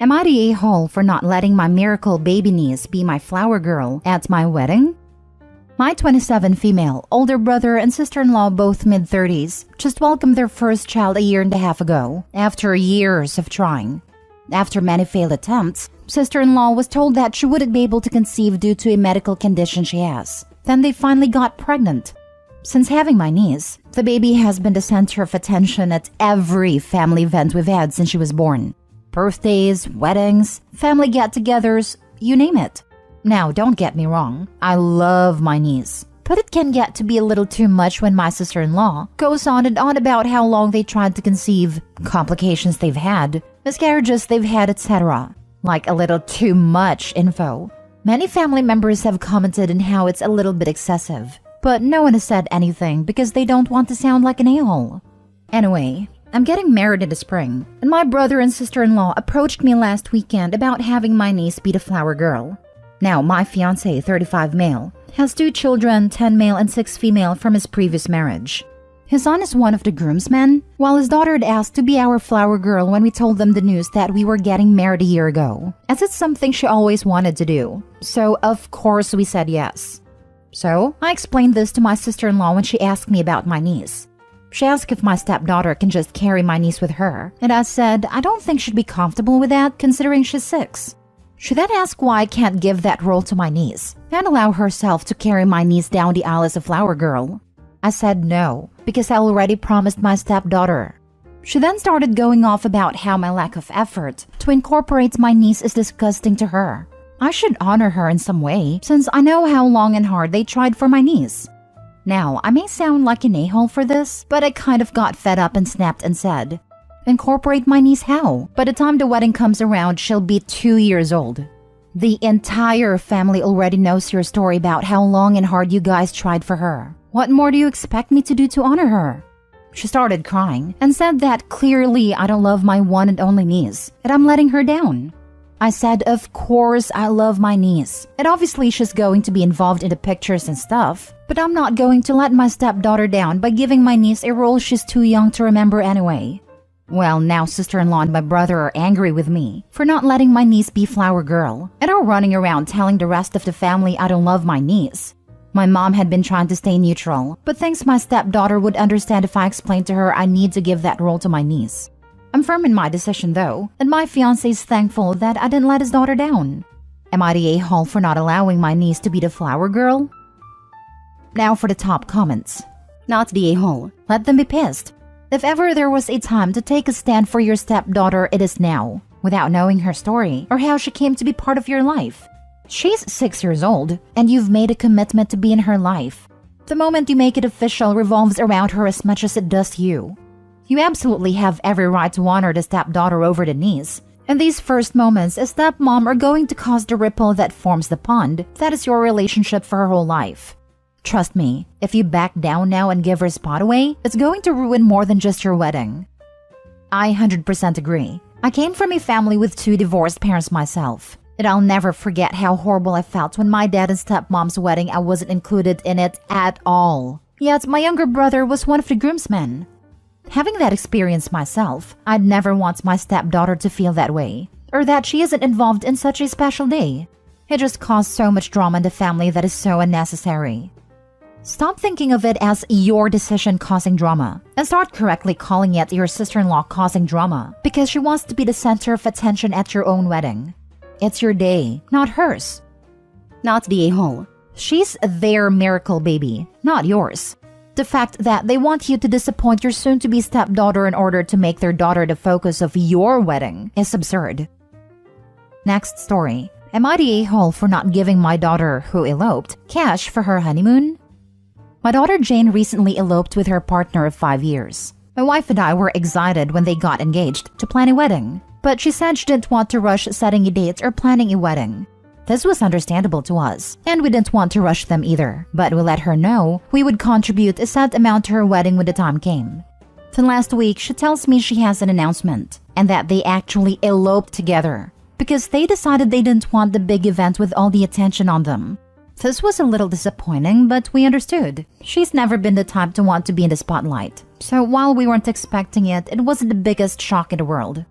Am I the a-hole for not letting my miracle baby niece be my flower girl at my wedding? My 27 female, older brother and sister-in-law, both mid-30s, just welcomed their first child a year and a half ago, after years of trying. After many failed attempts, sister-in-law was told that she wouldn't be able to conceive due to a medical condition she has. Then they finally got pregnant. Since having my niece, the baby has been the center of attention at every family event we've had since she was born. Birthdays, weddings, family get-togethers, you name it. Now, don't get me wrong, I love my niece. But it can get to be a little too much when my sister-in-law goes on and on about how long they tried to conceive, complications they've had, miscarriages they've had, etc. Like a little too much info. Many family members have commented on how it's a little bit excessive. But no one has said anything because they don't want to sound like an a-hole. Anyway, I'm getting married in the spring, and my brother and sister-in-law approached me last weekend about having my niece be the flower girl. Now, my fiancé, 35 male, has 2 children, 10 male and 6 female from his previous marriage. His son is one of the groomsmen, while his daughter had asked to be our flower girl when we told them the news that we were getting married a year ago, as it's something she always wanted to do. So, of course, we said yes. So, I explained this to my sister-in-law when she asked me about my niece. She asked if my stepdaughter can just carry my niece with her, and I said I don't think she'd be comfortable with that considering she's 6. She then asked why I can't give that role to my niece and allow herself to carry my niece down the aisle as a flower girl. I said no, because I already promised my stepdaughter. She then started going off about how my lack of effort to incorporate my niece is disgusting to her. I should honor her in some way, since I know how long and hard they tried for my niece. Now, I may sound like an a-hole for this, but I kind of got fed up and snapped and said, incorporate my niece how? By the time the wedding comes around, she'll be 2 years old. The entire family already knows your story about how long and hard you guys tried for her. What more do you expect me to do to honor her? She started crying and said that clearly I don't love my one and only niece, and I'm letting her down. I said, of course I love my niece, and obviously she's going to be involved in the pictures and stuff, but I'm not going to let my stepdaughter down by giving my niece a role she's too young to remember anyway. Well, now sister-in-law and my brother are angry with me for not letting my niece be flower girl, and are running around telling the rest of the family I don't love my niece. My mom had been trying to stay neutral, but thinks my stepdaughter would understand if I explained to her I need to give that role to my niece. I'm firm in my decision though, and my fiancé is thankful that I didn't let his daughter down. Am I the a-hole for not allowing my niece to be the flower girl? Now for the top comments. Not the a-hole. Let them be pissed. If ever there was a time to take a stand for your stepdaughter, it is now, without knowing her story or how she came to be part of your life. She's 6 years old, and you've made a commitment to be in her life. The moment you make it official revolves around her as much as it does you. You absolutely have every right to honor the stepdaughter over the niece, and these first moments as stepmom are going to cause the ripple that forms the pond that is your relationship for her whole life. Trust me, if you back down now and give her spot away, it's going to ruin more than just your wedding. I 100% agree. I came from a family with 2 divorced parents myself, and I'll never forget how horrible I felt when my dad and stepmom's wedding I wasn't included in it at all. Yet my younger brother was one of the groomsmen. Having that experience myself, I'd never want my stepdaughter to feel that way, or that she isn't involved in such a special day. It just caused so much drama in the family that is so unnecessary. Stop thinking of it as your decision causing drama, and start correctly calling it your sister-in-law causing drama because she wants to be the center of attention at your own wedding. It's your day, not hers. Not the a-hole. She's their miracle baby, not yours. The fact that they want you to disappoint your soon-to-be stepdaughter in order to make their daughter the focus of your wedding is absurd. Next story. Am I the a-hole for not giving my daughter, who eloped, cash for her honeymoon? My daughter Jane recently eloped with her partner of 5 years. My wife and I were excited when they got engaged to plan a wedding, but she said she didn't want to rush setting a date or planning a wedding. This was understandable to us, and we didn't want to rush them either, but we let her know we would contribute a set amount to her wedding when the time came. Then last week, she tells me she has an announcement, and that they actually eloped together, because they decided they didn't want the big event with all the attention on them. This was a little disappointing, but we understood. She's never been the type to want to be in the spotlight, so while we weren't expecting it, it wasn't the biggest shock in the world.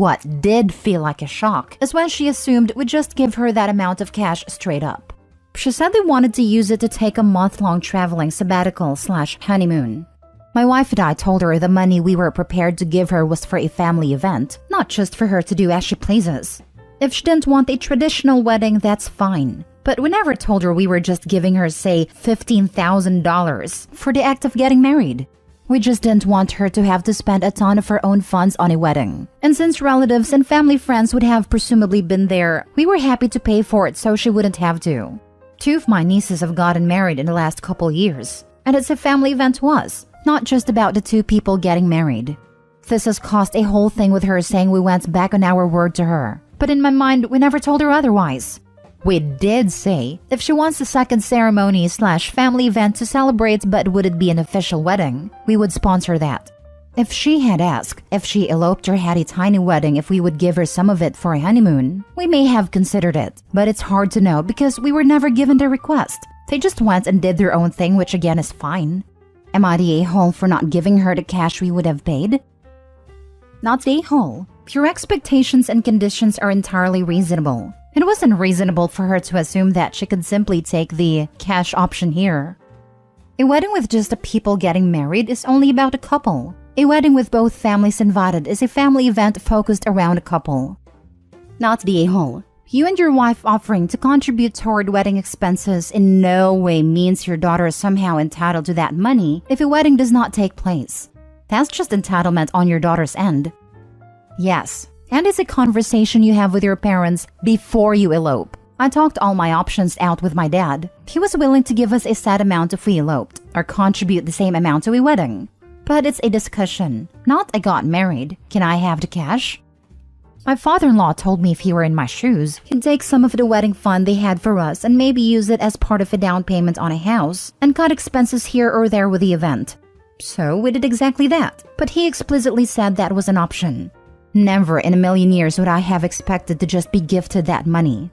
What did feel like a shock is when she assumed we'd just give her that amount of cash straight up. She said they wanted to use it to take a month-long traveling sabbatical/honeymoon. My wife and I told her the money we were prepared to give her was for a family event, not just for her to do as she pleases. If she didn't want a traditional wedding, that's fine. But we never told her we were just giving her, say, $15,000 for the act of getting married. We just didn't want her to have to spend a ton of her own funds on a wedding. And since relatives and family friends would have presumably been there, we were happy to pay for it so she wouldn't have to. 2 of my nieces have gotten married in the last couple years, and it's a family event to us, not just about the 2 people getting married. This has caused a whole thing with her saying we went back on our word to her, but in my mind, we never told her otherwise. We did say if she wants a second ceremony/family event to celebrate but would it be an official wedding, we would sponsor that. If she had asked if she eloped or had a tiny wedding if we would give her some of it for a honeymoon, we may have considered it, but it's hard to know because we were never given the request. They just went and did their own thing, which again is fine. Am I the a-hole for not giving her the cash we would have paid? Not the a-hole. Your expectations and conditions are entirely reasonable. It wasn't reasonable for her to assume that she could simply take the cash option here. A wedding with just the people getting married is only about a couple. A wedding with both families invited is a family event focused around a couple. Not the a-hole. You and your wife offering to contribute toward wedding expenses in no way means your daughter is somehow entitled to that money if a wedding does not take place. That's just entitlement on your daughter's end. Yes, and it's a conversation you have with your parents before you elope. I talked all my options out with my dad. He was willing to give us a set amount if we eloped, or contribute the same amount to a wedding. But it's a discussion, not I got married. Can I have the cash? My father-in-law told me if he were in my shoes, he'd take some of the wedding fund they had for us and maybe use it as part of a down payment on a house and cut expenses here or there with the event. So we did exactly that, but he explicitly said that was an option. Never in a million years would I have expected to just be gifted that money.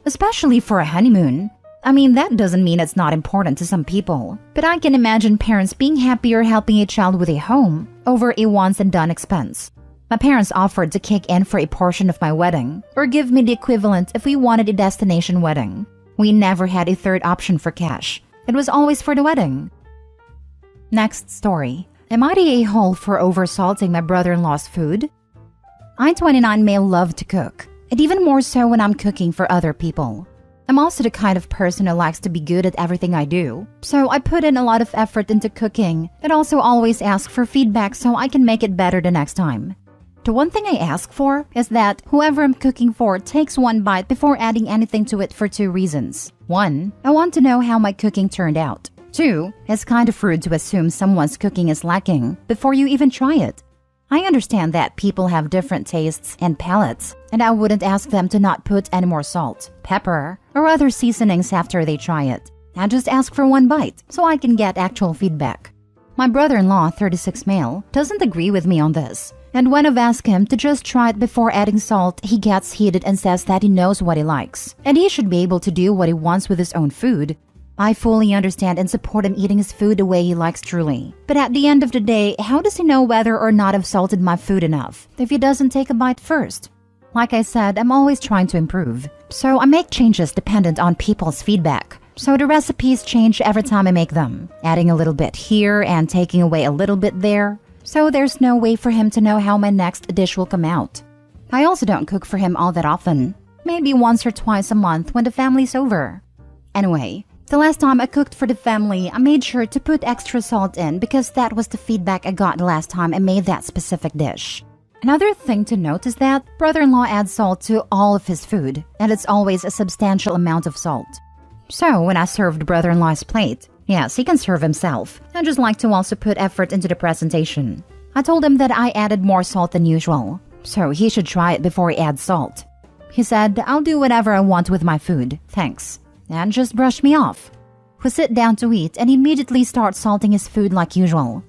Especially for a honeymoon. I mean, that doesn't mean it's not important to some people, but I can imagine parents being happier helping a child with a home over a once-and-done expense. My parents offered to kick in for a portion of my wedding, or give me the equivalent if we wanted a destination wedding. We never had a third option for cash. It was always for the wedding. Next story. Am I the a-hole for oversalting my brother-in-law's food? I, 29, may love to cook, and even more so when I'm cooking for other people. I'm also the kind of person who likes to be good at everything I do, so I put in a lot of effort into cooking and also always ask for feedback so I can make it better the next time. The one thing I ask for is that whoever I'm cooking for takes one bite before adding anything to it for 2 reasons. 1, I want to know how my cooking turned out. 2, it's kind of rude to assume someone's cooking is lacking before you even try it. I understand that people have different tastes and palates, and I wouldn't ask them to not put any more salt, pepper, or other seasonings after they try it. I just ask for one bite so I can get actual feedback. My brother-in-law, 36 male, doesn't agree with me on this, and when I've asked him to just try it before adding salt, he gets heated and says that he knows what he likes, and he should be able to do what he wants with his own food. I fully understand and support him eating his food the way he likes truly. But at the end of the day, how does he know whether or not I've salted my food enough if he doesn't take a bite first? Like I said, I'm always trying to improve. So I make changes dependent on people's feedback. So the recipes change every time I make them, adding a little bit here and taking away a little bit there. So there's no way for him to know how my next dish will come out. I also don't cook for him all that often. Maybe once or twice a month when the family's over. Anyway, the last time I cooked for the family, I made sure to put extra salt in because that was the feedback I got the last time I made that specific dish. Another thing to note is that brother-in-law adds salt to all of his food, and it's always a substantial amount of salt. So when I served brother-in-law's plate, yes, he can serve himself. I just like to also put effort into the presentation. I told him that I added more salt than usual, so he should try it before he adds salt. He said, "I'll do whatever I want with my food, thanks," and just brushed me off. We sit down to eat and he immediately starts salting his food like usual.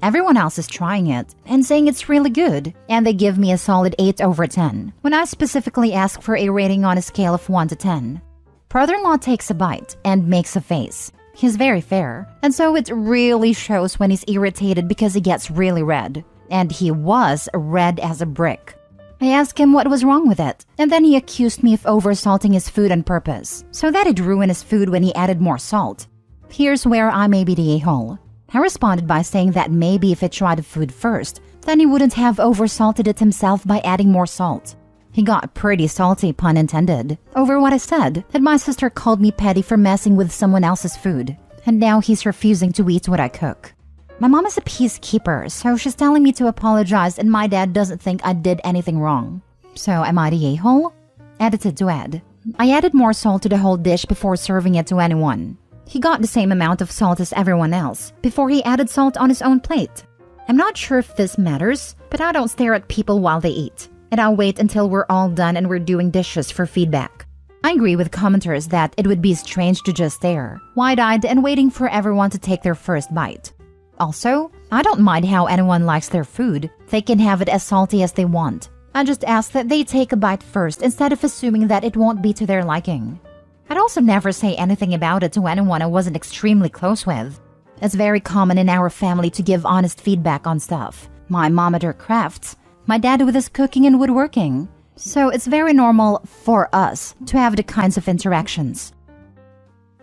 Everyone else is trying it and saying it's really good, and they give me a solid 8 over 10 when I specifically ask for a rating on a scale of 1 to 10. Brother-in-law takes a bite and makes a face. He's very fair, and so it really shows when he's irritated because he gets really red. And he was red as a brick. I asked him what was wrong with it, and then he accused me of oversalting his food on purpose, so that it'd ruin his food when he added more salt. Here's where I may be the a-hole. I responded by saying that maybe if he tried the food first, then he wouldn't have oversalted it himself by adding more salt. He got pretty salty, pun intended, over what I said, and my sister called me petty for messing with someone else's food, and now he's refusing to eat what I cook. My mom is a peacekeeper, so she's telling me to apologize, and my dad doesn't think I did anything wrong. So am I the a-hole? Edited to add. I added more salt to the whole dish before serving it to anyone. He got the same amount of salt as everyone else before he added salt on his own plate. I'm not sure if this matters, but I don't stare at people while they eat, and I'll wait until we're all done and we're doing dishes for feedback. I agree with commenters that it would be strange to just stare, wide-eyed and waiting for everyone to take their first bite. Also, I don't mind how anyone likes their food. They can have it as salty as they want. I just ask that they take a bite first instead of assuming that it won't be to their liking. I'd also never say anything about it to anyone I wasn't extremely close with. It's very common in our family to give honest feedback on stuff. My mom at her crafts, my dad with his cooking and woodworking. So it's very normal for us to have the kinds of interactions.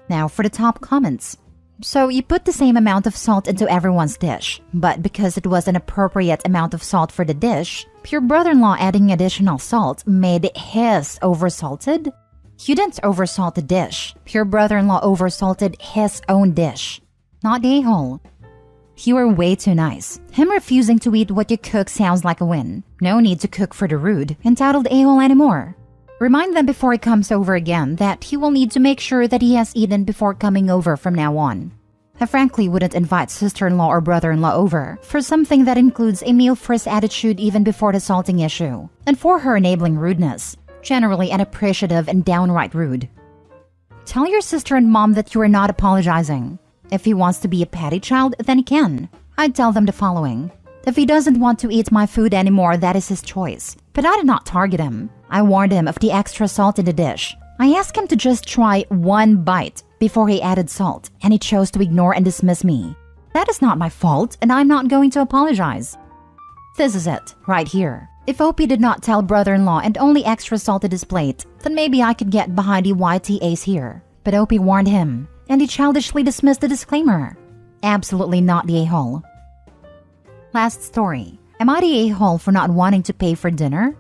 Now for the top comments. So you put the same amount of salt into everyone's dish, but because it was an appropriate amount of salt for the dish, your brother-in-law adding additional salt made his oversalted? You didn't oversalt the dish. Your brother-in-law oversalted his own dish. Not the a-hole. You are way too nice. Him refusing to eat what you cook sounds like a win. No need to cook for the rude, entitled a-hole anymore. Remind them before he comes over again that he will need to make sure that he has eaten before coming over from now on. I frankly wouldn't invite sister-in-law or brother-in-law over for something that includes a meal-first attitude even before the salting issue, and for her enabling rudeness, generally unappreciative and downright rude. Tell your sister and mom that you are not apologizing. If he wants to be a patty child, then he can. I'd tell them the following. If he doesn't want to eat my food anymore, that is his choice. But I did not target him. I warned him of the extra salt in the dish. I asked him to just try one bite before he added salt, and he chose to ignore and dismiss me. That is not my fault, and I'm not going to apologize. This is it, right here. If Opie did not tell brother-in-law and only extra salted his plate, then maybe I could get behind the YTAs here. But Opie warned him, and he childishly dismissed the disclaimer. Absolutely not the a-hole. Last story. Am I the a-hole for not wanting to pay for dinner?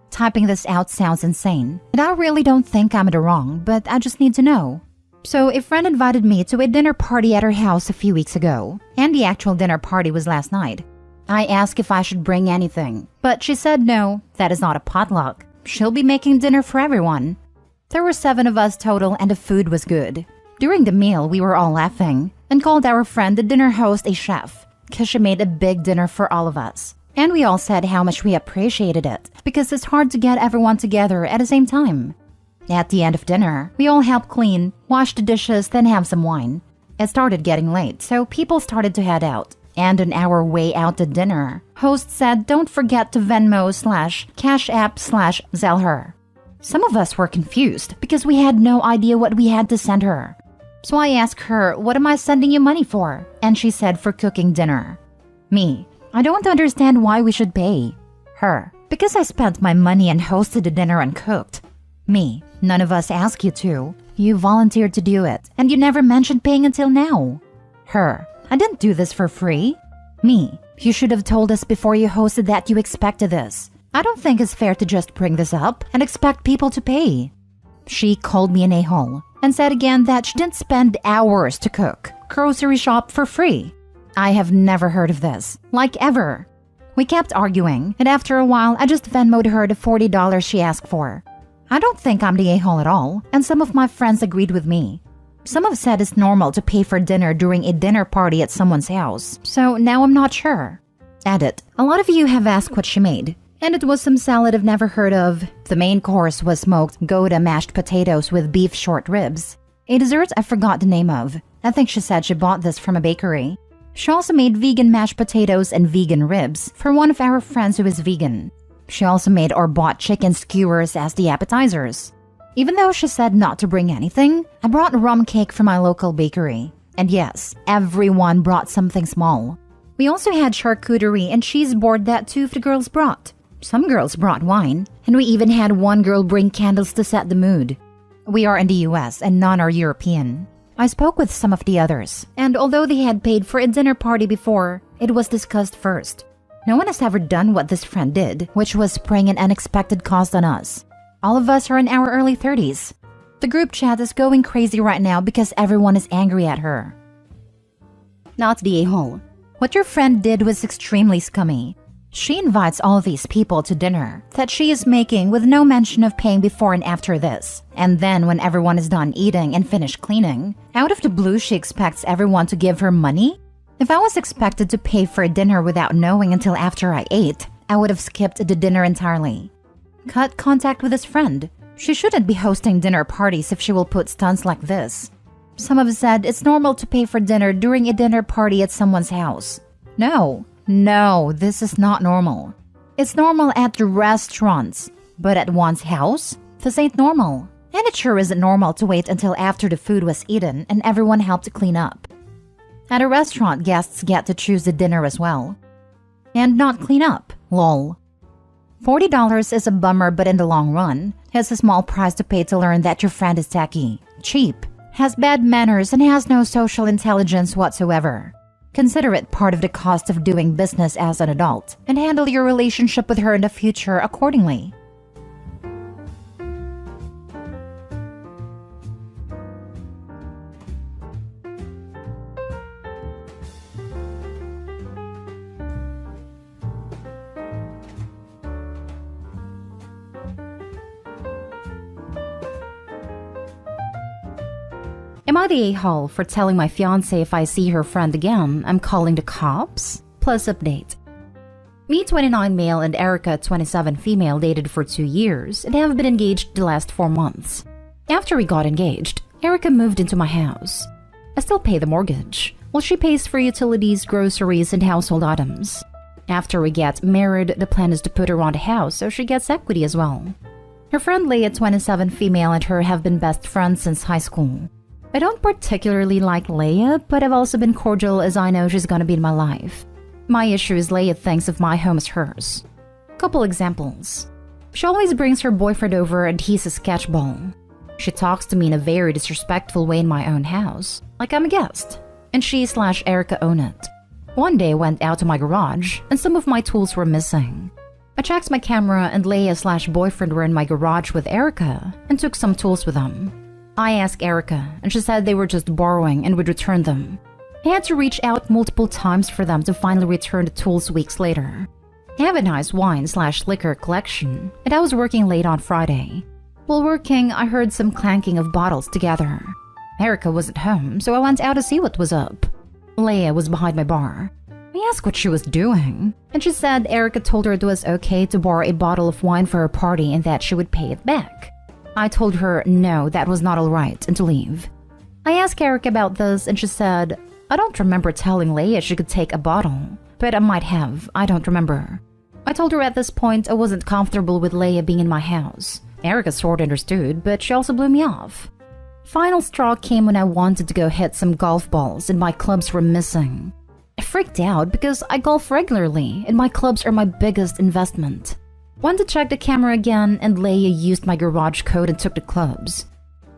Typing this out sounds insane, and I really don't think I'm in the wrong, but I just need to know. So a friend invited me to a dinner party at her house a few weeks ago, and the actual dinner party was last night. I asked if I should bring anything, but she said no, that is not a potluck. She'll be making dinner for everyone. There were 7 of us total and the food was good. During the meal, we were all laughing and called our friend the dinner host a chef, because she made a big dinner for all of us. And we all said how much we appreciated it, because it's hard to get everyone together at the same time. At the end of dinner, we all helped clean, wash the dishes, then have some wine. It started getting late, so people started to head out. And on our way out to dinner, host said don't forget to Venmo/Cash App/Zelle her. Some of us were confused because we had no idea what we had to send her. So I asked her, what am I sending you money for? And she said for cooking dinner. Me, I don't understand why we should pay. Her, because I spent my money and hosted the dinner and cooked. Me, none of us asked you to. You volunteered to do it, and you never mentioned paying until now. Her, I didn't do this for free. Me, you should have told us before you hosted that you expected this. I don't think it's fair to just bring this up and expect people to pay. She called me an a-hole and said again that she didn't spend hours to cook, grocery shop for free. I have never heard of this, like ever. We kept arguing, and after a while, I just Venmo'd her the $40 she asked for. I don't think I'm the a-hole at all, and some of my friends agreed with me. Some have said it's normal to pay for dinner during a dinner party at someone's house, so now I'm not sure. Edit. A lot of you have asked what she made, and it was some salad I've never heard of. The main course was smoked Gouda mashed potatoes with beef short ribs. A dessert I forgot the name of. I think she said she bought this from a bakery. She also made vegan mashed potatoes and vegan ribs for one of our friends who is vegan. She also made or bought chicken skewers as the appetizers. Even though she said not to bring anything, I brought rum cake from my local bakery. And yes, everyone brought something small. We also had charcuterie and cheese board that 2 of the girls brought. Some girls brought wine, and we even had one girl bring candles to set the mood. We are in the US and none are European. I spoke with some of the others, and although they had paid for a dinner party before, it was discussed first. No one has ever done what this friend did, which was spraying an unexpected cost on us. All of us are in our early 30s. The group chat is going crazy right now because everyone is angry at her. Not the a-hole. What your friend did was extremely scummy. She invites all these people to dinner that she is making with no mention of paying before and after this. And then when everyone is done eating and finished cleaning, out of the blue she expects everyone to give her money? If I was expected to pay for a dinner without knowing until after I ate, I would have skipped the dinner entirely. Cut contact with his friend. She shouldn't be hosting dinner parties if she will put stunts like this. Some have said it's normal to pay for dinner during a dinner party at someone's house. No, this is not normal. It's normal at the restaurants, but at one's house? This ain't normal. And it sure isn't normal to wait until after the food was eaten and everyone helped to clean up. At a restaurant, guests get to choose the dinner as well. And not clean up, lol. $40 is a bummer, but in the long run, it's a small price to pay to learn that your friend is tacky, cheap, has bad manners, and has no social intelligence whatsoever. Consider it part of the cost of doing business as an adult, and handle your relationship with her in the future accordingly. Am I the a-hole for telling my fiancé if I see her friend again, I'm calling the cops? Plus update. Me 29 male and Erica 27 female dated for 2 years and have been engaged the last 4 months. After we got engaged, Erica moved into my house. I still pay the mortgage, while she pays for utilities, groceries, and household items. After we get married, the plan is to put her on the house so she gets equity as well. Her friend Leah 27 female and her have been best friends since high school. I don't particularly like Leia, but I've also been cordial as I know she's gonna be in my life. My issue is Leia thinks of my home as hers. Couple examples. She always brings her boyfriend over and he's a sketchball. She talks to me in a very disrespectful way in my own house, like I'm a guest, and she/Erica own it. One day I went out to my garage and some of my tools were missing. I checked my camera and Leia/boyfriend were in my garage with Erica and took some tools with them. I asked Erica, and she said they were just borrowing and would return them. I had to reach out multiple times for them to finally return the tools weeks later. I have a nice wine/liquor collection, and I was working late on Friday. While working, I heard some clanking of bottles together. Erica wasn't home, so I went out to see what was up. Leia was behind my bar. I asked what she was doing, and she said Erica told her it was okay to borrow a bottle of wine for her party and that she would pay it back. I told her no, that was not alright, and to leave. I asked Erica about this, and she said, I don't remember telling Leia she could take a bottle, but I might have, I don't remember. I told her at this point I wasn't comfortable with Leia being in my house. Erica sort of understood, but she also blew me off. Final straw came when I wanted to go hit some golf balls and my clubs were missing. I freaked out because I golf regularly and my clubs are my biggest investment. Went to check the camera again and Leia used my garage code and took the clubs.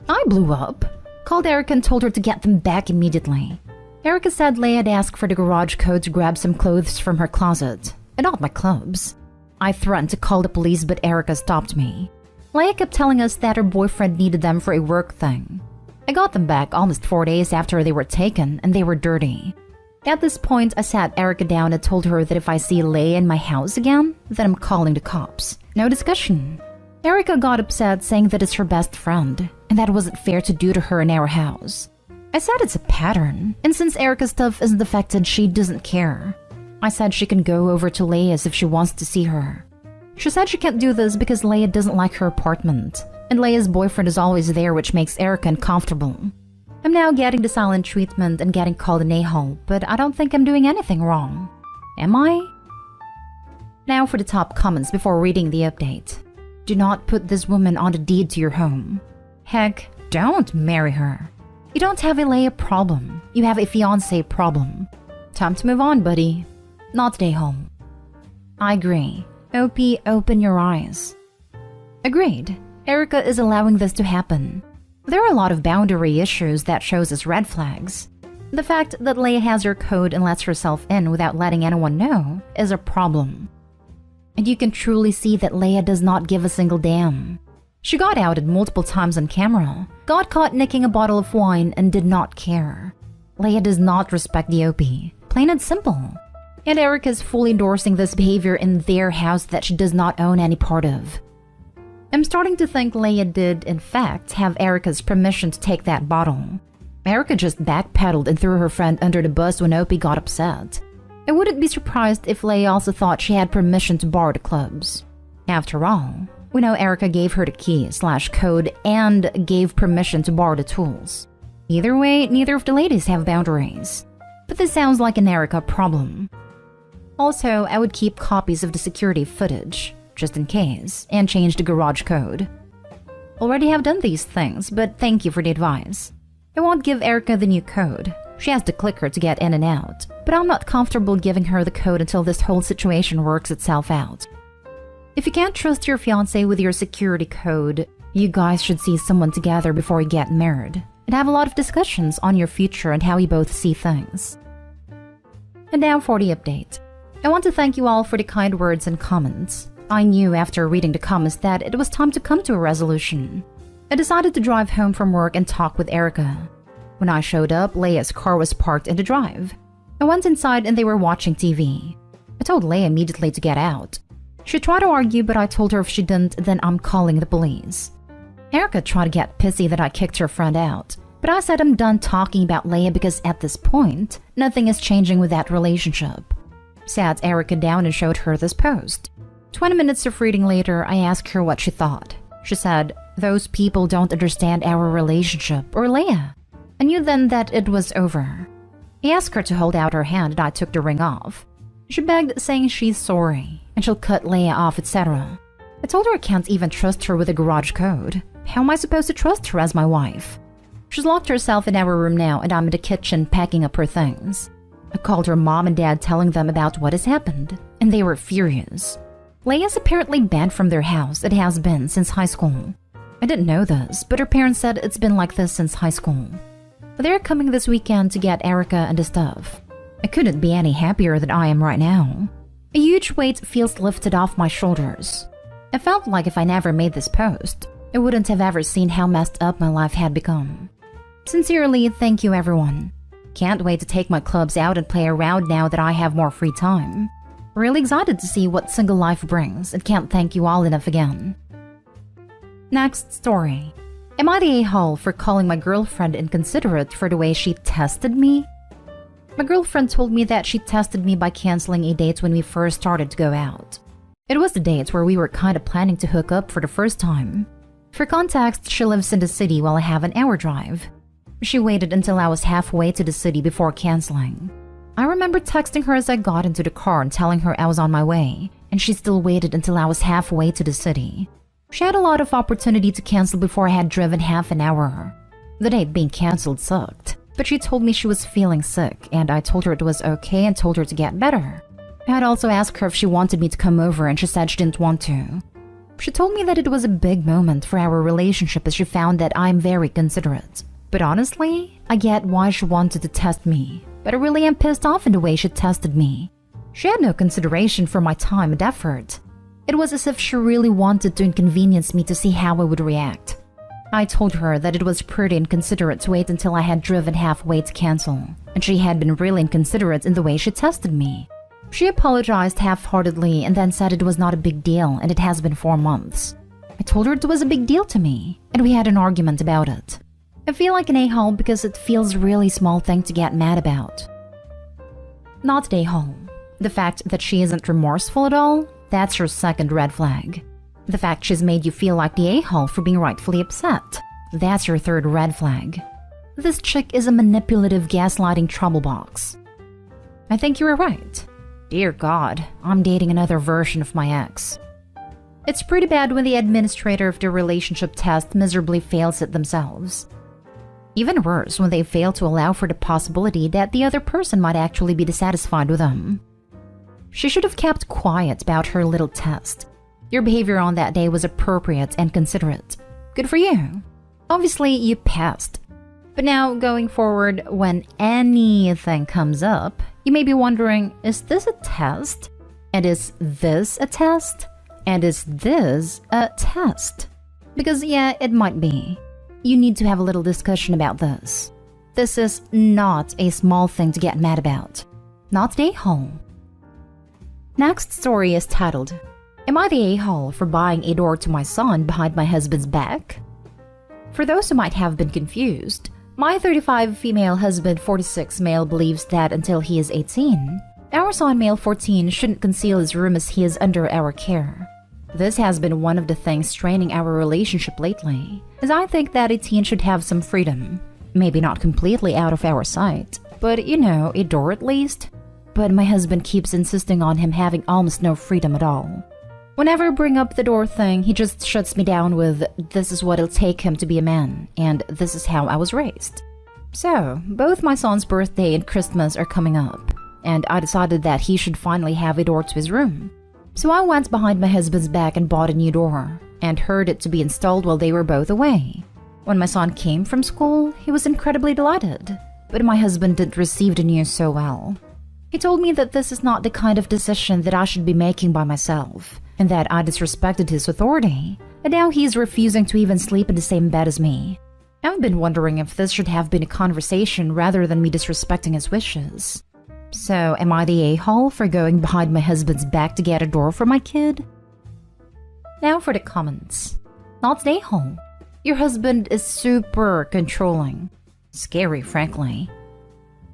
I blew up, called Erica and told her to get them back immediately. Erica said Leia had asked for the garage code to grab some clothes from her closet, and not my clubs. I threatened to call the police but Erica stopped me. Leia kept telling us that her boyfriend needed them for a work thing. I got them back almost 4 days after they were taken and they were dirty. At this point, I sat Erica down and told her that if I see Leia in my house again, then I'm calling the cops. No discussion. Erica got upset saying that it's her best friend, and that wasn't fair to do to her in our house. I said it's a pattern, and since Erica's stuff isn't affected, she doesn't care. I said she can go over to Leia's if she wants to see her. She said she can't do this because Leia doesn't like her apartment, and Leia's boyfriend is always there which makes Erica uncomfortable. I'm now getting the silent treatment and getting called an a-hole, but I don't think I'm doing anything wrong. Am I? Now for the top comments before reading the update. Do not put this woman on the deed to your home. Heck, don't marry her. You don't have a Leia problem. You have a fiancé problem. Time to move on, buddy. Not an a-hole. I agree. OP, open your eyes. Agreed. Erica is allowing this to happen. There are a lot of boundary issues that shows as red flags. The fact that Leia has her code and lets herself in without letting anyone know is a problem. And you can truly see that Leia does not give a single damn. She got outed multiple times on camera, got caught nicking a bottle of wine, and did not care. Leia does not respect the OP, plain and simple. And Erica is fully endorsing this behavior in their house that she does not own any part of. I'm starting to think Leia did, in fact, have Erica's permission to take that bottle. Erica just backpedaled and threw her friend under the bus when OP got upset. I wouldn't be surprised if Leia also thought she had permission to borrow the clubs. After all, we know Erica gave her the key/code and gave permission to borrow the tools. Either way, neither of the ladies have boundaries. But this sounds like an Erica problem. Also, I would keep copies of the security footage, just in case, and change the garage code. Already have done these things, but thank you for the advice. I won't give Erica the new code. She has the clicker to get in and out, but I'm not comfortable giving her the code until this whole situation works itself out. If you can't trust your fiancé with your security code, you guys should see someone together before you get married and have a lot of discussions on your future and how you both see things. And now for the update. I want to thank you all for the kind words and comments. I knew after reading the comments that it was time to come to a resolution. I decided to drive home from work and talk with Erica. When I showed up, Leia's car was parked in the drive. I went inside and they were watching TV. I told Leia immediately to get out. She tried to argue, but I told her if she didn't, then I'm calling the police. Erica tried to get pissy that I kicked her friend out, but I said I'm done talking about Leia because at this point, nothing is changing with that relationship. Sat Erica down and showed her this post. 20 minutes of reading later, I asked her what she thought. She said, "Those people don't understand our relationship or Leia." I knew then that it was over. I asked her to hold out her hand and I took the ring off. She begged, saying she's sorry and she'll cut Leia off, etc. I told her I can't even trust her with a garage code. How am I supposed to trust her as my wife? She's locked herself in our room now and I'm in the kitchen packing up her things. I called her mom and dad telling them about what has happened, and they were furious. Leia's apparently banned from their house. It has been since high school. I didn't know this, but her parents said it's been like this since high school. They're coming this weekend to get Erica and the stuff. I couldn't be any happier than I am right now. A huge weight feels lifted off my shoulders. I felt like if I never made this post, I wouldn't have ever seen how messed up my life had become. Sincerely, thank you everyone. Can't wait to take my clubs out and play around now that I have more free time. Really excited to see what single life brings and can't thank you all enough again. Next story. Am I the a-hole for calling my girlfriend inconsiderate for the way she tested me? My girlfriend told me that she tested me by canceling a date when we first started to go out. It was the date where we were kind of planning to hook up for the first time. For context, she lives in the city while I have an hour drive. She waited until I was halfway to the city before canceling. I remember texting her as I got into the car and telling her I was on my way, and she still waited until I was halfway to the city. She had a lot of opportunity to cancel before I had driven half an hour. The date being canceled sucked, but she told me she was feeling sick, and I told her it was okay and told her to get better. I had also asked her if she wanted me to come over, and she said she didn't want to. She told me that it was a big moment for our relationship as she found that I'm very considerate. But honestly, I get why she wanted to test me, but I really am pissed off in the way she tested me. She had no consideration for my time and effort. It was as if she really wanted to inconvenience me to see how I would react. I told her that it was pretty inconsiderate to wait until I had driven halfway to cancel, and she had been really inconsiderate in the way she tested me. She apologized half-heartedly and then said it was not a big deal and it has been 4 months. I told her it was a big deal to me, and we had an argument about it. I feel like an a-hole because it feels a really small thing to get mad about. Not an a-hole. The fact that she isn't remorseful at all, that's your second red flag. The fact she's made you feel like the a-hole for being rightfully upset, that's your third red flag. This chick is a manipulative, gaslighting trouble box. I think you were right. Dear God, I'm dating another version of my ex. It's pretty bad when the administrator of the relationship test miserably fails it themselves. Even worse when they fail to allow for the possibility that the other person might actually be dissatisfied with them. She should have kept quiet about her little test. Your behavior on that day was appropriate and considerate. Good for you. Obviously, you passed. But now, going forward, when anything comes up, you may be wondering, is this a test? And is this a test? And is this a test? Because yeah, it might be. You need to have a little discussion about this. This is not a small thing to get mad about. Not the a-hole. Next story is titled, Am I the a-hole for buying a door to my son behind my husband's back? For those who might have been confused, my 35 female husband 46 male believes that until he is 18, our son male 14 shouldn't conceal his room as he is under our care. This has been one of the things straining our relationship lately, as I think that a teen should have some freedom. Maybe not completely out of our sight, but you know, a door at least. But my husband keeps insisting on him having almost no freedom at all. Whenever I bring up the door thing, he just shuts me down with, this is what it'll take him to be a man, and this is how I was raised. So, both my son's birthday and Christmas are coming up, and I decided that he should finally have a door to his room. So I went behind my husband's back and bought a new door, and heard it to be installed while they were both away. When my son came from school, he was incredibly delighted, but my husband didn't receive the news so well. He told me that this is not the kind of decision that I should be making by myself, and that I disrespected his authority, and now he's refusing to even sleep in the same bed as me. I've been wondering if this should have been a conversation rather than me disrespecting his wishes. So, am I the a-hole for going behind my husband's back to get a door for my kid? Now for the comments. Not the a-hole. Your husband is super controlling. Scary, frankly.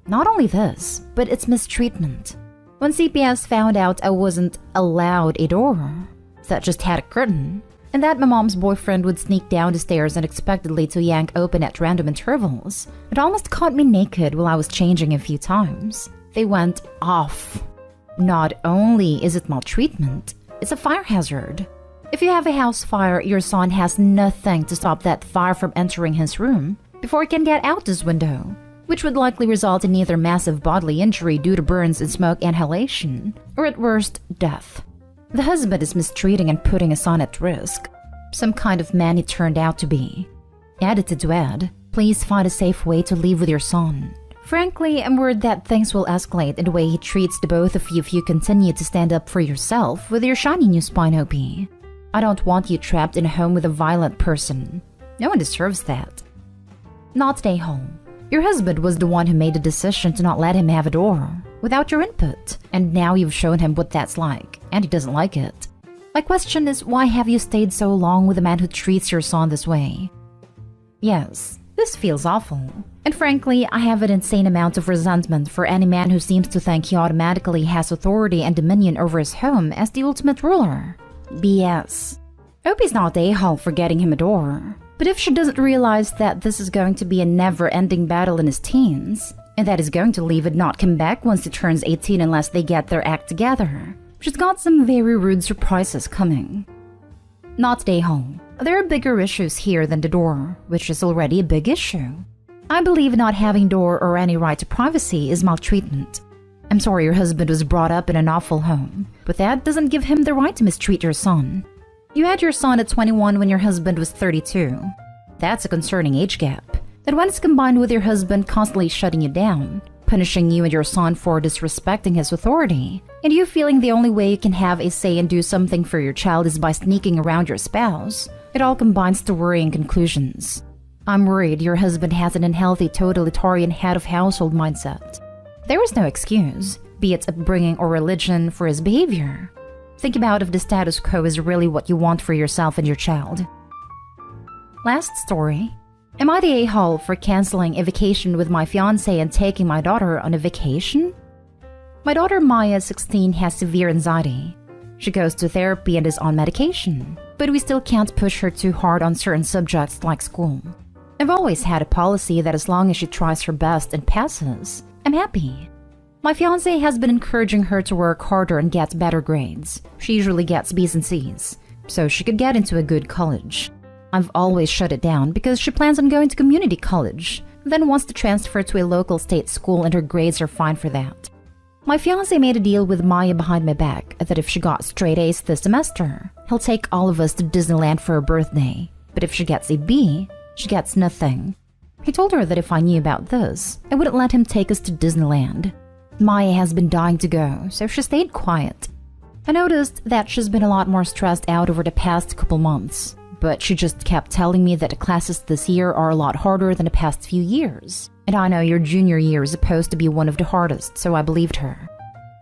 Not only this, but it's mistreatment. When CPS found out I wasn't allowed a door that just had a curtain, and that my mom's boyfriend would sneak down the stairs unexpectedly to yank open at random intervals, it almost caught me naked while I was changing a few times. They went off. Not only is it maltreatment, it's a fire hazard. If you have a house fire, your son has nothing to stop that fire from entering his room before it can get out this window, which would likely result in either massive bodily injury due to burns and smoke inhalation, or at worst, death. The husband is mistreating and putting his son at risk. Some kind of man he turned out to be. Edited to add, please find a safe way to live with your son. Frankly, I'm worried that things will escalate in the way he treats the both of you if you continue to stand up for yourself with your shiny new spine OP. I don't want you trapped in a home with a violent person. No one deserves that. Not the a-hole. Your husband was the one who made the decision to not let him have a door, without your input, and now you've shown him what that's like, and he doesn't like it. My question is, why have you stayed so long with a man who treats your son this way? Yes, this feels awful. And frankly, I have an insane amount of resentment for any man who seems to think he automatically has authority and dominion over his home as the ultimate ruler. BS. Opie's not the a-hole for getting him a door. But if she doesn't realize that this is going to be a never-ending battle in his teens, and that he's going to leave and not come back once he turns 18 unless they get their act together, she's got some very rude surprises coming. Not the a-hole. There are bigger issues here than the door, which is already a big issue. I believe not having door or any right to privacy is maltreatment. I'm sorry your husband was brought up in an awful home, but that doesn't give him the right to mistreat your son. You had your son at 21 when your husband was 32. That's a concerning age gap. That when it's combined with your husband constantly shutting you down, punishing you and your son for disrespecting his authority, and you feeling the only way you can have a say and do something for your child is by sneaking around your spouse, it all combines to worrying conclusions. I'm worried your husband has an unhealthy totalitarian head of household mindset. There is no excuse, be it upbringing or religion, for his behavior. Think about if the status quo is really what you want for yourself and your child. Last story. Am I the a-hole for canceling a vacation with my fiancé and taking my daughter on a vacation? My daughter Maya, 16, has severe anxiety. She goes to therapy and is on medication, but we still can't push her too hard on certain subjects like school. I've always had a policy that as long as she tries her best and passes, I'm happy. My fiancé has been encouraging her to work harder and get better grades. She usually gets B's and C's, so she could get into a good college. I've always shut it down because she plans on going to community college, then wants to transfer to a local state school and her grades are fine for that. My fiance made a deal with Maya behind my back that if she got straight A's this semester, he'll take all of us to Disneyland for her birthday. But if she gets a B, she gets nothing. He told her that if I knew about this, I wouldn't let him take us to Disneyland. Maya has been dying to go, so she stayed quiet. I noticed that she's been a lot more stressed out over the past couple months, but she just kept telling me that the classes this year are a lot harder than the past few years. And I know your junior year is supposed to be one of the hardest, so I believed her.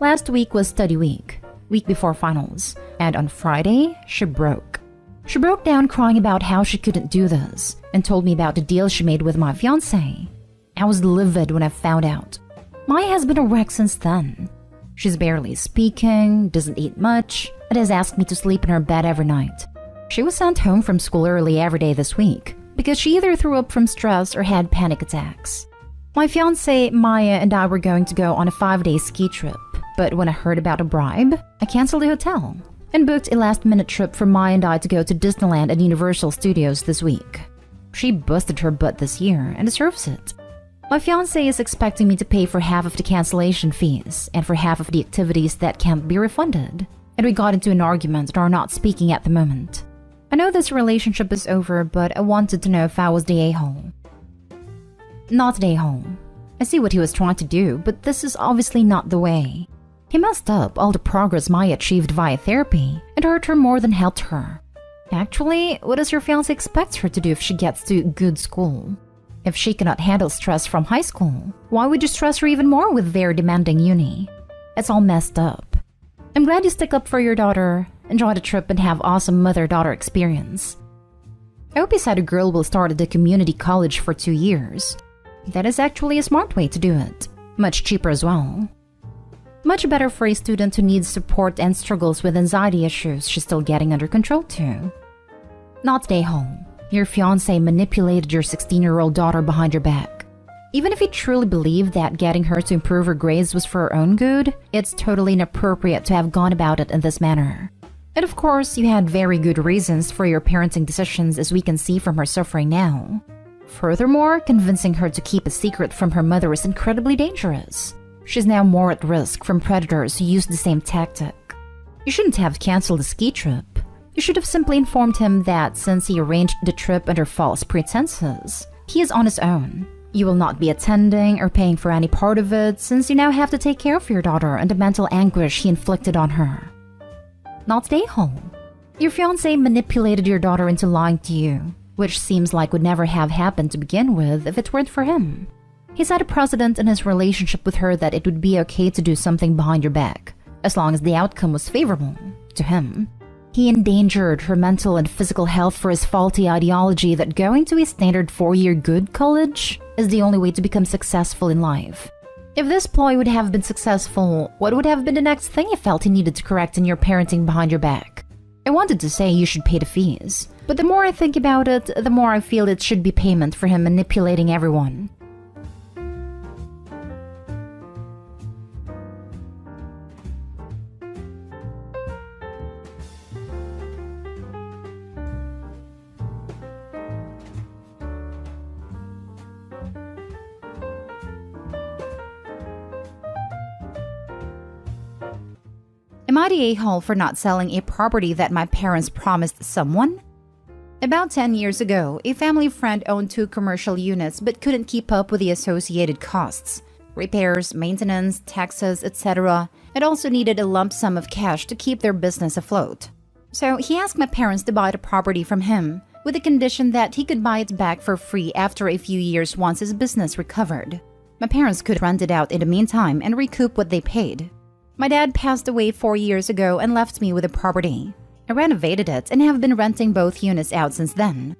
Last week was study week before finals, and on Friday, she broke. She broke down crying about how she couldn't do this, and told me about the deal she made with my fiancé. I was livid when I found out. Maya has been a wreck since then. She's barely speaking, doesn't eat much, and has asked me to sleep in her bed every night. She was sent home from school early every day this week, because she either threw up from stress or had panic attacks. My fiancé, Maya, and I were going to go on a 5-day ski trip, but when I heard about a bribe, I canceled the hotel and booked a last-minute trip for Maya and I to go to Disneyland and Universal Studios this week. She busted her butt this year and deserves it. My fiancé is expecting me to pay for half of the cancellation fees and for half of the activities that can't be refunded, and we got into an argument and are not speaking at the moment. I know this relationship is over, but I wanted to know if I was the a-hole. Not the a-hole. I see what he was trying to do, but this is obviously not the way. He messed up all the progress Maya achieved via therapy and hurt her more than helped her. Actually, what does your fiancé expect her to do if she gets to good school? If she cannot handle stress from high school, why would you stress her even more with very demanding uni? It's all messed up. I'm glad you stick up for your daughter, enjoy the trip, and have awesome mother-daughter experience. I hope you said a girl will start at the community college for 2 years. That is actually a smart way to do it. Much cheaper as well. Much better for a student who needs support and struggles with anxiety issues she's still getting under control too. Not stay home. Your fiancé manipulated your 16-year-old daughter behind your back. Even if he truly believed that getting her to improve her grades was for her own good, it's totally inappropriate to have gone about it in this manner. And of course, you had very good reasons for your parenting decisions, as we can see from her suffering now. Furthermore, convincing her to keep a secret from her mother is incredibly dangerous. She's now more at risk from predators who use the same tactic. You shouldn't have canceled the ski trip. You should have simply informed him that since he arranged the trip under false pretenses, he is on his own. You will not be attending or paying for any part of it, since you now have to take care of your daughter and the mental anguish he inflicted on her. Not stay home. Your fiancé manipulated your daughter into lying to you, which seems like would never have happened to begin with if it weren't for him. He set a precedent in his relationship with her that it would be okay to do something behind your back, as long as the outcome was favorable to him. He endangered her mental and physical health for his faulty ideology that going to a standard 4-year good college is the only way to become successful in life. If this ploy would have been successful, what would have been the next thing you felt he needed to correct in your parenting behind your back? I wanted to say you should pay the fees, but the more I think about it, the more I feel it should be payment for him manipulating everyone. Am I the a-hole for not selling a property that my parents promised someone? About 10 years ago, a family friend owned 2 commercial units but couldn't keep up with the associated costs. Repairs, maintenance, taxes, etc. It also needed a lump sum of cash to keep their business afloat. So he asked my parents to buy the property from him, with the condition that he could buy it back for free after a few years once his business recovered. My parents could rent it out in the meantime and recoup what they paid. My dad passed away 4 years ago and left me with the property. I renovated it and have been renting both units out since then.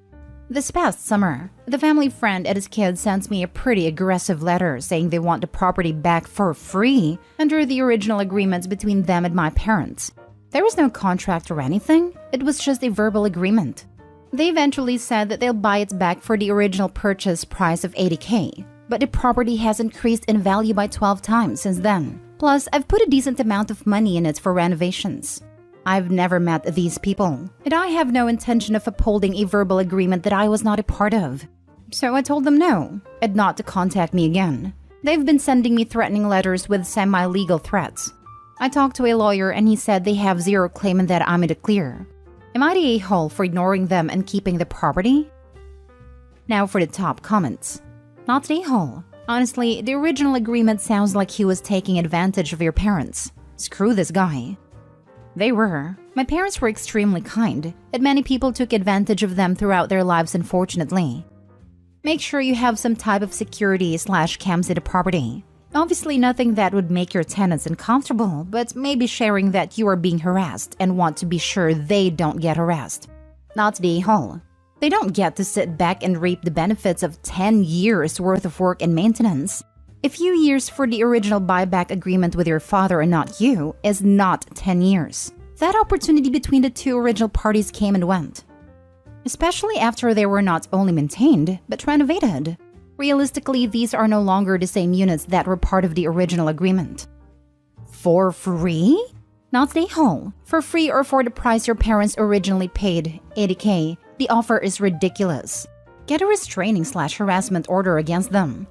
This past summer, the family friend and his kids sent me a pretty aggressive letter saying they want the property back for free under the original agreement between them and my parents. There was no contract or anything, it was just a verbal agreement. They eventually said that they'll buy it back for the original purchase price of $80,000, but the property has increased in value by 12 times since then. Plus, I've put a decent amount of money in it for renovations. I've never met these people, and I have no intention of upholding a verbal agreement that I was not a part of. So I told them no, and not to contact me again. They've been sending me threatening letters with semi-legal threats. I talked to a lawyer and he said they have zero claim and that I'm in the clear. Am I the a-hole for ignoring them and keeping the property? Now for the top comments. Not the a-hole. Honestly, the original agreement sounds like he was taking advantage of your parents. Screw this guy. They were. My parents were extremely kind, but many people took advantage of them throughout their lives, unfortunately. Make sure you have some type of security/cams in the property. Obviously nothing that would make your tenants uncomfortable, but maybe sharing that you are being harassed and want to be sure they don't get harassed. Not the a-hole. They don't get to sit back and reap the benefits of 10 years worth of work and maintenance. A few years for the original buyback agreement with your father and not you is not 10 years. That opportunity between the two original parties came and went. Especially after they were not only maintained, but renovated. Realistically, these are no longer the same units that were part of the original agreement. For free? Not the a-hole. For free or for the price your parents originally paid, $80K, the offer is ridiculous. Get a restraining/harassment order against them.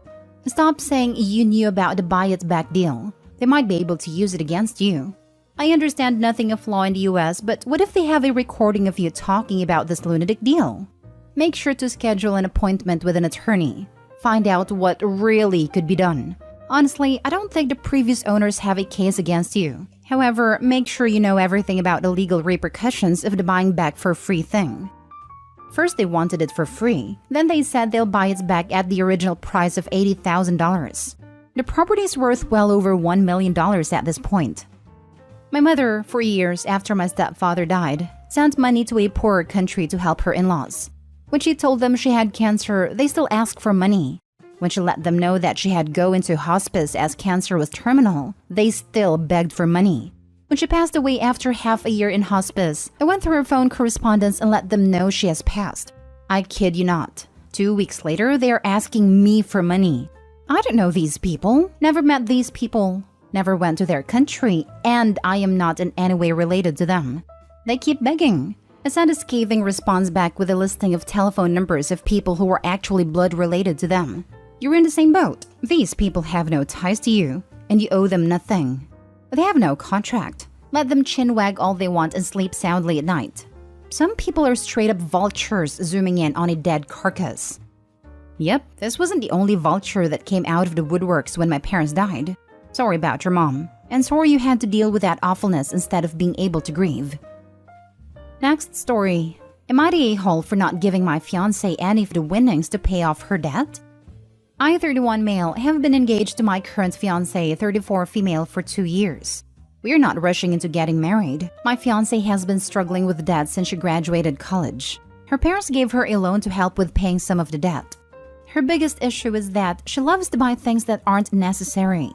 Stop saying you knew about the buy-it-back deal. They might be able to use it against you. I understand nothing of law in the US, but what if they have a recording of you talking about this lunatic deal? Make sure to schedule an appointment with an attorney. Find out what really could be done. Honestly, I don't think the previous owners have a case against you. However, make sure you know everything about the legal repercussions of the buying back for free thing. First they wanted it for free, then they said they'll buy it back at the original price of $80,000. The property is worth well over $1 million at this point. My mother, for years after my stepfather died, sent money to a poorer country to help her in-laws. When she told them she had cancer, they still asked for money. When she let them know that she had go into hospice as cancer was terminal, they still begged for money. When she passed away after half a year in hospice, I went through her phone correspondence and let them know she has passed. I kid you not. 2 weeks later, they are asking me for money. I don't know these people, never met these people, never went to their country, and I am not in any way related to them. They keep begging. I sent a scathing response back with a listing of telephone numbers of people who were actually blood related to them. You're in the same boat. These people have no ties to you, and you owe them nothing. They have no contract. Let them chin-wag all they want and sleep soundly at night. Some people are straight-up vultures zooming in on a dead carcass. Yep, this wasn't the only vulture that came out of the woodworks when my parents died. Sorry about your mom, and sorry you had to deal with that awfulness instead of being able to grieve. Next story. Am I the a-hole for not giving my fiancé any of the winnings to pay off her debt? I, 31 male, have been engaged to my current fiancé, 34 female, for 2 years. We are not rushing into getting married. My fiancé has been struggling with debt since she graduated college. Her parents gave her a loan to help with paying some of the debt. Her biggest issue is that she loves to buy things that aren't necessary.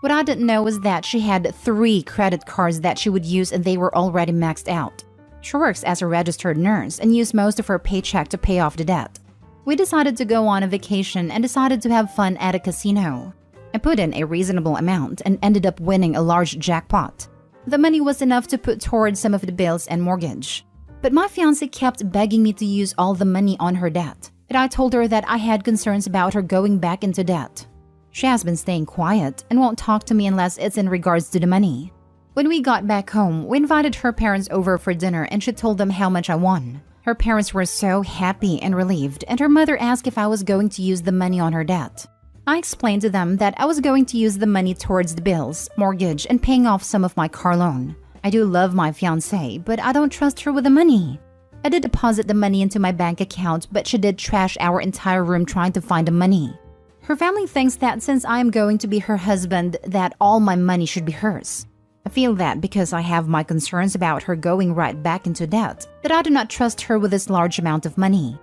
What I didn't know was that she had 3 credit cards that she would use and they were already maxed out. She works as a registered nurse and used most of her paycheck to pay off the debt. We decided to go on a vacation and decided to have fun at a casino. I put in a reasonable amount and ended up winning a large jackpot. The money was enough to put towards some of the bills and mortgage. But my fiancé kept begging me to use all the money on her debt. But I told her that I had concerns about her going back into debt. She has been staying quiet and won't talk to me unless it's in regards to the money. When we got back home, we invited her parents over for dinner and she told them how much I won. Her parents were so happy and relieved, and her mother asked if I was going to use the money on her debt. I explained to them that I was going to use the money towards the bills, mortgage, and paying off some of my car loan. I do love my fiancé, but I don't trust her with the money. I did deposit the money into my bank account, but she did trash our entire room trying to find the money. Her family thinks that since I am going to be her husband, that all my money should be hers. I feel that because I have my concerns about her going right back into debt, that I do not trust her with this large amount of money.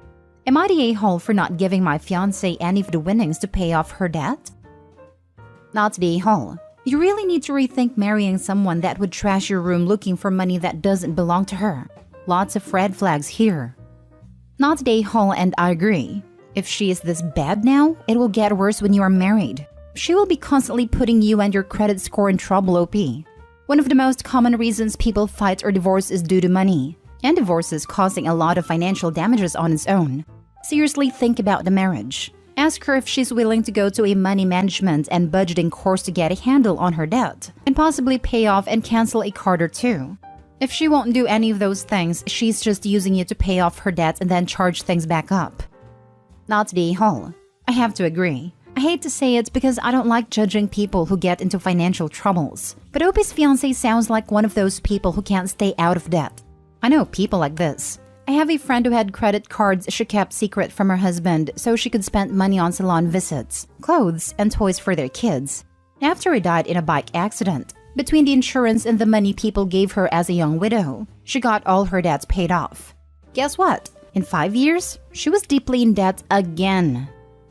Am I the a-hole for not giving my fiancé any of the winnings to pay off her debt? Not the a-hole. You really need to rethink marrying someone that would trash your room looking for money that doesn't belong to her. Lots of red flags here. Not the a-hole, and I agree. If she is this bad now, it will get worse when you are married. She will be constantly putting you and your credit score in trouble, OP. One of the most common reasons people fight or divorce is due to money, and divorce is causing a lot of financial damages on its own. Seriously think about the marriage. Ask her if she's willing to go to a money management and budgeting course to get a handle on her debt and possibly pay off and cancel a card or two. If she won't do any of those things, she's just using you to pay off her debt and then charge things back up. Not the whole. I have to agree. I hate to say it because I don't like judging people who get into financial troubles, but Opie's fiancé sounds like one of those people who can't stay out of debt. I know people like this. I have a friend who had credit cards she kept secret from her husband so she could spend money on salon visits, clothes, and toys for their kids. After he died in a bike accident, between the insurance and the money people gave her as a young widow, she got all her debts paid off. Guess what? In 5 years, she was deeply in debt again.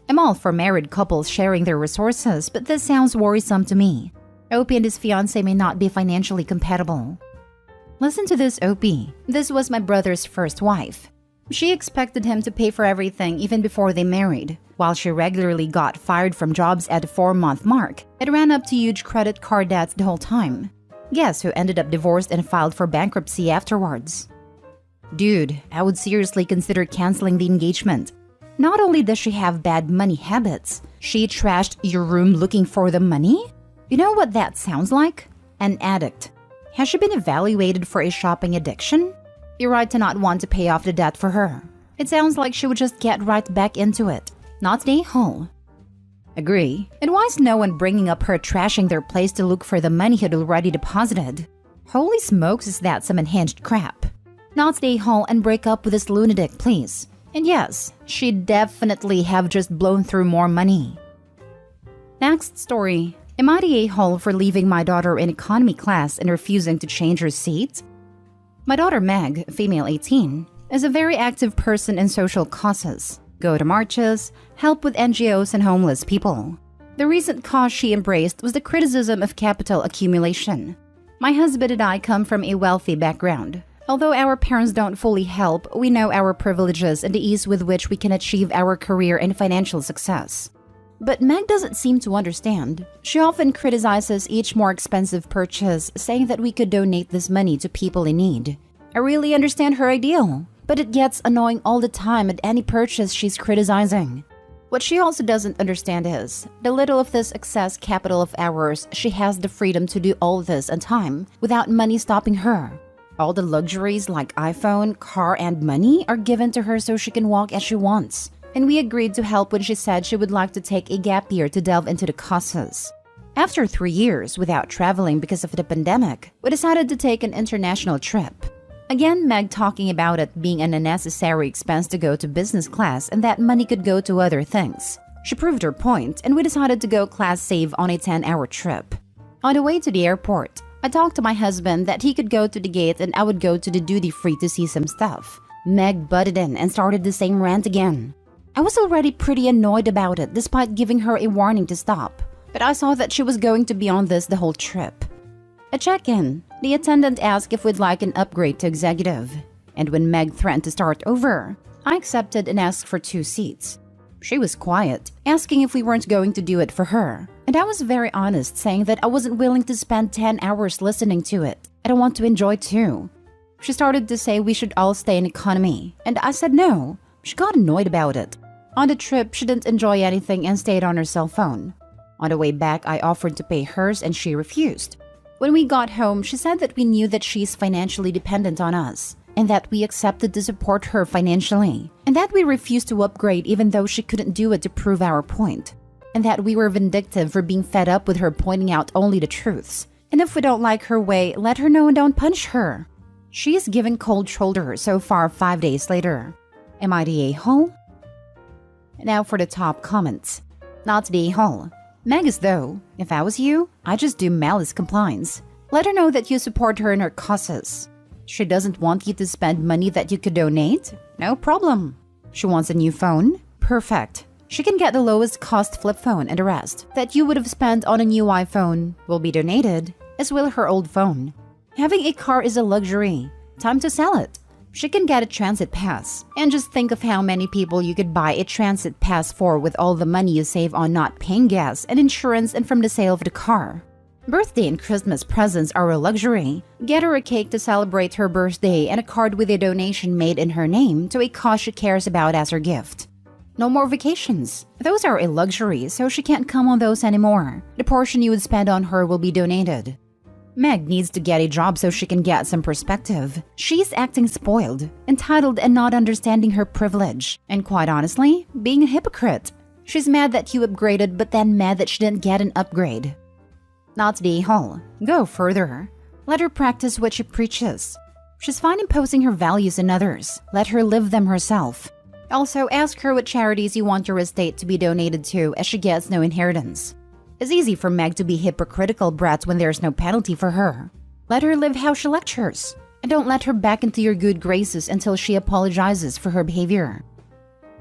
I'm all for married couples sharing their resources, but this sounds worrisome to me. Opie and his fiancé may not be financially compatible. Listen to this, Opie. This was my brother's first wife. She expected him to pay for everything even before they married. While she regularly got fired from jobs at the 4-month mark, it ran up to huge credit card debts the whole time. Guess who ended up divorced and filed for bankruptcy afterwards? Dude, I would seriously consider canceling the engagement. Not only does she have bad money habits, she trashed your room looking for the money? You know what that sounds like? An addict. Has she been evaluated for a shopping addiction? You're right to not want to pay off the debt for her. It sounds like she would just get right back into it. Not the whole. Agree. And why is no one bringing up her trashing their place to look for the money he'd already deposited? Holy smokes, is that some unhinged crap. Not stay home and break up with this lunatic, please. And yes, she'd definitely have just blown through more money. Next story. Am I the a-hole for leaving my daughter in economy class and refusing to change her seat? My daughter Meg, female 18, is a very active person in social causes. Go to marches, help with NGOs and homeless people. The recent cause she embraced was the criticism of capital accumulation. My husband and I come from a wealthy background. Although our parents don't fully help, we know our privileges and the ease with which we can achieve our career and financial success. But Meg doesn't seem to understand. She often criticizes each more expensive purchase, saying that we could donate this money to people in need. I really understand her ideal, but it gets annoying all the time at any purchase she's criticizing. What she also doesn't understand is, the little of this excess capital of ours, she has the freedom to do all this in time without money stopping her. All the luxuries like iPhone, car, and money are given to her so she can walk as she wants. And we agreed to help when she said she would like to take a gap year to delve into the causes. After 3 years without traveling because of the pandemic, we decided to take an international trip. Again, Meg talking about it being an unnecessary expense to go to business class and that money could go to other things. She proved her point, and we decided to go class save on a 10-hour trip. On the way to the airport, I talked to my husband that he could go to the gate and I would go to the duty-free to see some stuff. Meg butted in and started the same rant again. I was already pretty annoyed about it despite giving her a warning to stop, but I saw that she was going to be on this the whole trip. At check-in, the attendant asked if we'd like an upgrade to executive, and when Meg threatened to start over, I accepted and asked for 2 seats. She was quiet, asking if we weren't going to do it for her, and I was very honest, saying that I wasn't willing to spend 10 hours listening to it. I don't want to enjoy too. She started to say we should all stay in economy, and I said no. She got annoyed about it. On the trip, she didn't enjoy anything and stayed on her cell phone. On the way back, I offered to pay hers and she refused. When we got home, she said that we knew that she's financially dependent on us and that we accepted to support her financially, and that we refused to upgrade even though she couldn't do it to prove our point, and that we were vindictive for being fed up with her pointing out only the truths. And if we don't like her way, let her know and don't punish her. She is given cold shoulder so far 5 days later. Am I the a-hole? Now for the top comments. Not the a-hole. Meg is though, if I was you, I'd just do malice compliance. Let her know that you support her in her causes. She doesn't want you to spend money that you could donate? No problem. She wants a new phone? Perfect. She can get the lowest cost flip phone, and the rest that you would have spent on a new iPhone will be donated, as will her old phone. Having a car is a luxury. Time to sell it. She can get a transit pass. And just think of how many people you could buy a transit pass for with all the money you save on not paying gas and insurance and from the sale of the car. Birthday and Christmas presents are a luxury. Get her a cake to celebrate her birthday and a card with a donation made in her name to a cause she cares about as her gift. No more vacations. Those are a luxury, so she can't come on those anymore. The portion you would spend on her will be donated. Meg needs to get a job so she can get some perspective. She's acting spoiled, entitled, and not understanding her privilege. And quite honestly, being a hypocrite. She's mad that you upgraded, but then mad that she didn't get an upgrade. Not the whole. Go further. Let her practice what she preaches. She's fine imposing her values on others. Let her live them herself. Also, ask her what charities you want your estate to be donated to, as she gets no inheritance. It's easy for Meg to be hypocritical brat when there's no penalty for her. Let her live how she lectures, and don't let her back into your good graces until she apologizes for her behavior.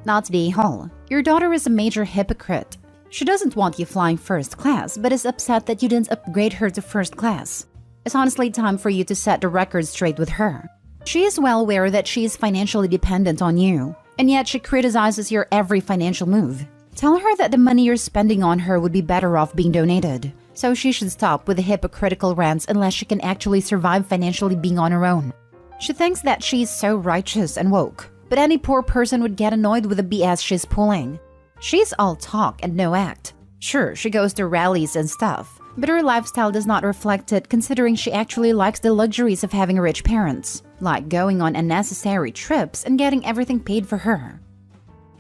Not the whole. Your daughter is a major hypocrite. She doesn't want you flying first class, but is upset that you didn't upgrade her to first class. It's honestly time for you to set the record straight with her. She is well aware that she is financially dependent on you, and yet she criticizes your every financial move. Tell her that the money you're spending on her would be better off being donated, so she should stop with the hypocritical rants unless she can actually survive financially being on her own. She thinks that she's so righteous and woke, but any poor person would get annoyed with the BS she's pulling. She's all talk and no act. Sure, she goes to rallies and stuff, but her lifestyle does not reflect it considering she actually likes the luxuries of having rich parents, like going on unnecessary trips and getting everything paid for her.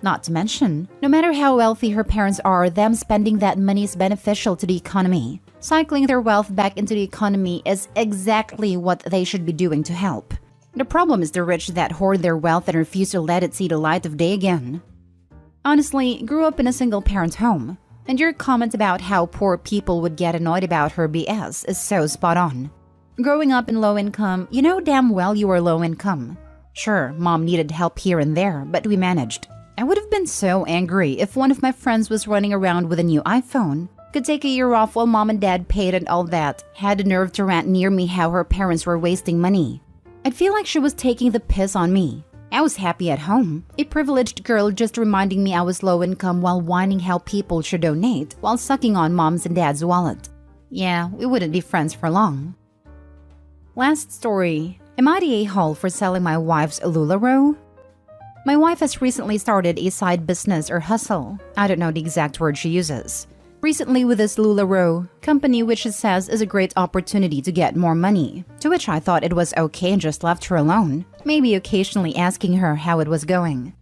Not to mention, no matter how wealthy her parents are, them spending that money is beneficial to the economy. Cycling their wealth back into the economy is exactly what they should be doing to help. The problem is the rich that hoard their wealth and refuse to let it see the light of day again. Honestly, grew up in a single-parent home, and your comment about how poor people would get annoyed about her BS is so spot on. Growing up in low income, you know damn well you are low income. Sure, mom needed help here and there, but we managed. I would have been so angry if one of my friends was running around with a new iPhone, could take a year off while mom and dad paid and all that, had the nerve to rant near me how her parents were wasting money. I'd feel like she was taking the piss on me. I was happy at home, a privileged girl just reminding me I was low income while whining how people should donate while sucking on mom's and dad's wallet. Yeah, we wouldn't be friends for long. Last story. Am I the a-hole for selling my wife's LuLaRoe? My wife has recently started a side business or hustle. I don't know the exact word she uses. Recently with this LuLaRoe company, which it says is a great opportunity to get more money, to which I thought it was okay and just left her alone, maybe occasionally asking her how it was going.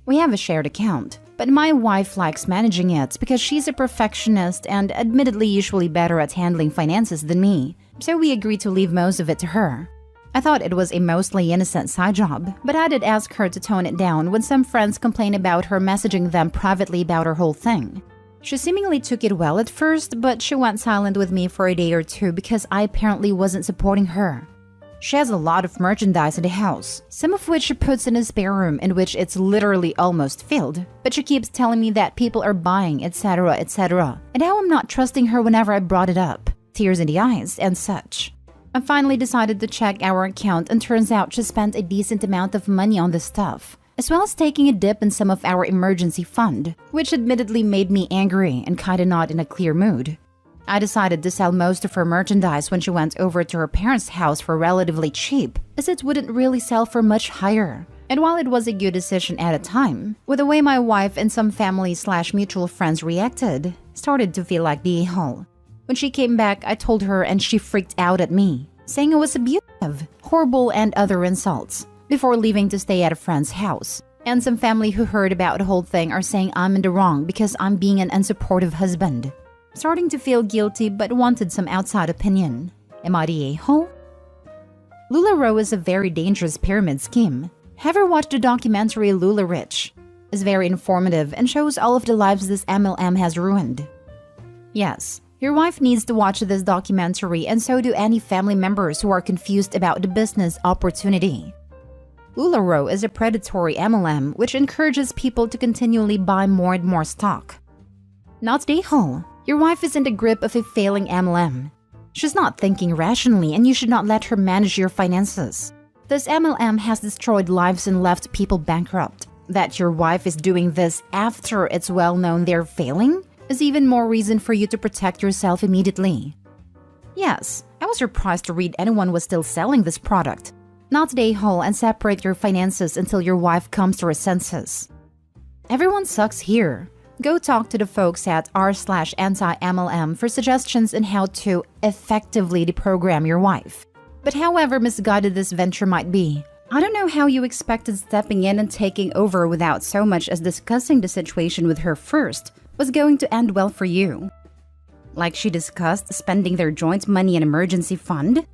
We have a shared account, but my wife likes managing it because she's a perfectionist and admittedly usually better at handling finances than me, so we agreed to leave most of it to her. I thought it was a mostly innocent side job, but I did ask her to tone it down when some friends complained about her messaging them privately about her whole thing. She seemingly took it well at first, but she went silent with me for a day or two because I apparently wasn't supporting her. She has a lot of merchandise in the house, some of which she puts in a spare room in which it's literally almost filled, but she keeps telling me that people are buying, etc., etc., and how I'm not trusting her whenever I brought it up, tears in the eyes and such. I finally decided to check our account and turns out she spent a decent amount of money on this stuff, as well as taking a dip in some of our emergency fund, which admittedly made me angry and kinda not in a clear mood. I decided to sell most of her merchandise when she went over to her parents' house for relatively cheap, as it wouldn't really sell for much higher. And while it was a good decision at a time, with the way my wife and some family/mutual friends reacted, started to feel like the a-hole. When she came back, I told her and she freaked out at me, saying I was abusive, horrible, and other insults, before leaving to stay at a friend's house. And some family who heard about the whole thing are saying I'm in the wrong because I'm being an unsupportive husband. Starting to feel guilty but wanted some outside opinion. Am I the a-hole? LuLaRoe is a very dangerous pyramid scheme. Have you watched the documentary LuLaRich? It's very informative and shows all of the lives this MLM has ruined. Yes. Your wife needs to watch this documentary, and so do any family members who are confused about the business opportunity. LuLaRoe is a predatory MLM which encourages people to continually buy more and more stock. Not the a-hole. Your wife is in the grip of a failing MLM. She's not thinking rationally, and you should not let her manage your finances. This MLM has destroyed lives and left people bankrupt. That your wife is doing this after it's well known they're failing is even more reason for you to protect yourself immediately. Yes, I was surprised to read anyone was still selling this product. Not the a-hole and separate your finances until your wife comes to her senses. Everyone sucks here. Go talk to the folks at r/anti-MLM for suggestions on how to effectively deprogram your wife. But however misguided this venture might be, I don't know how you expected stepping in and taking over without so much as discussing the situation with her first was going to end well for you. Like she discussed spending their joint money in emergency fund,